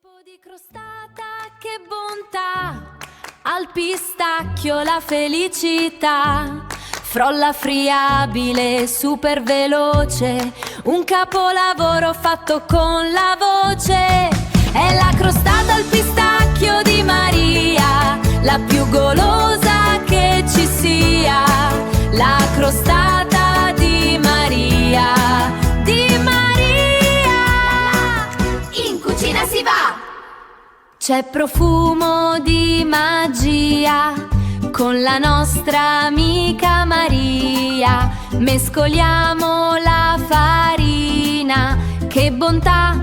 po' di crostata, che bontà, al pistacchio la felicità, frolla friabile, super veloce, un capolavoro fatto con la voce. È la crostata al pistacchio di Maria, la più golosa che ci sia, la crostata di Maria, di Maria. In cucina si va! C'è profumo di magia con la nostra amica Maria. Mescoliamo la farina, che bontà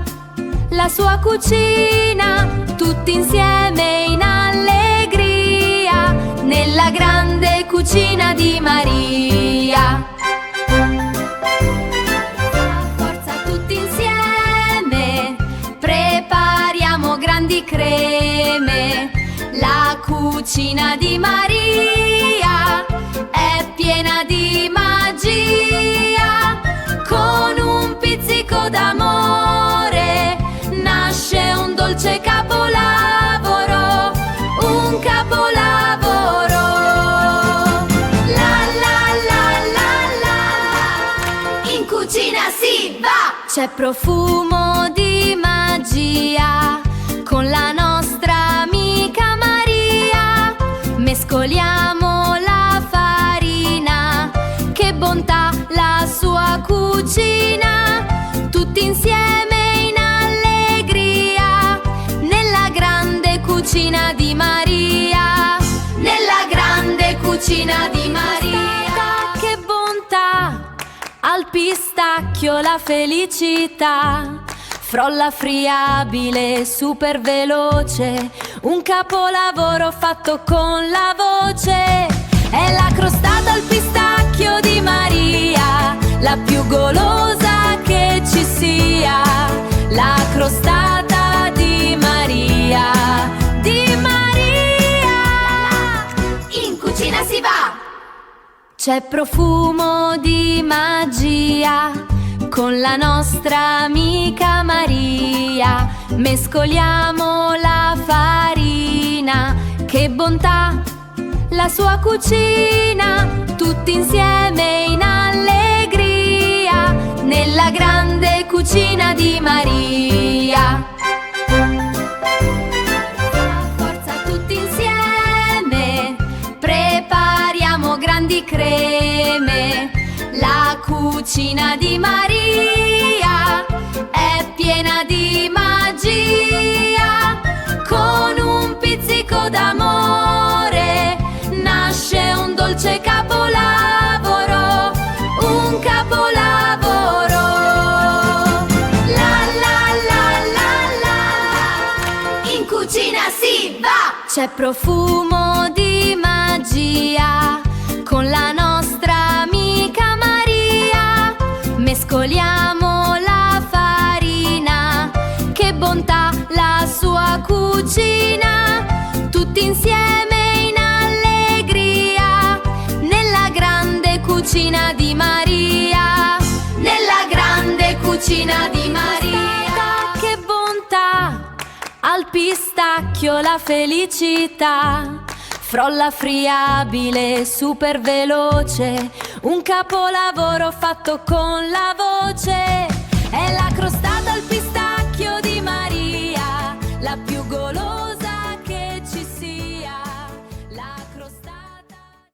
la sua cucina, tutti insieme in allegria, nella grande cucina di Maria. Forza tutti insieme, prepariamo grandi creme. La cucina di Maria è piena di magia, con un pizzico d'amore nasce un dolce capolavoro, un capolavoro. La la la la la, in cucina si va! C'è profumo di magia con la nostra amica Maria. Mescoliamo la farina, che bontà la sua cucina, tutti insieme in allegria, nella grande cucina di Maria, nella grande cucina di Maria. Che bontà, al pistacchio la felicità, frolla friabile, super veloce, un capolavoro fatto con la voce. È la crostata al pistacchio di Maria, la più golosa che ci sia, la crostata di Maria, di Maria. In cucina si va! C'è profumo di magia con la nostra amica Maria. Mescoliamo la farina, che bontà la sua cucina, tutti insieme in allegria, nella grande cucina di Maria. Forza tutti insieme, prepariamo grandi creme. La cucina di Maria è piena di magia, con un pizzico d'amore nasce un dolce capolavoro, un capolavoro. La la la la la, in cucina si va! C'è profumo di magia con la nostra amica Maria. Mescoliamo la farina, che bontà la sua cucina, tutti insieme in allegria, nella grande cucina di Maria, nella grande cucina di Maria. Che bontà, al pistacchio la felicità, frolla friabile, super veloce, un capolavoro fatto con la voce. È la crostata al pistacchio di Maria, la più golosa.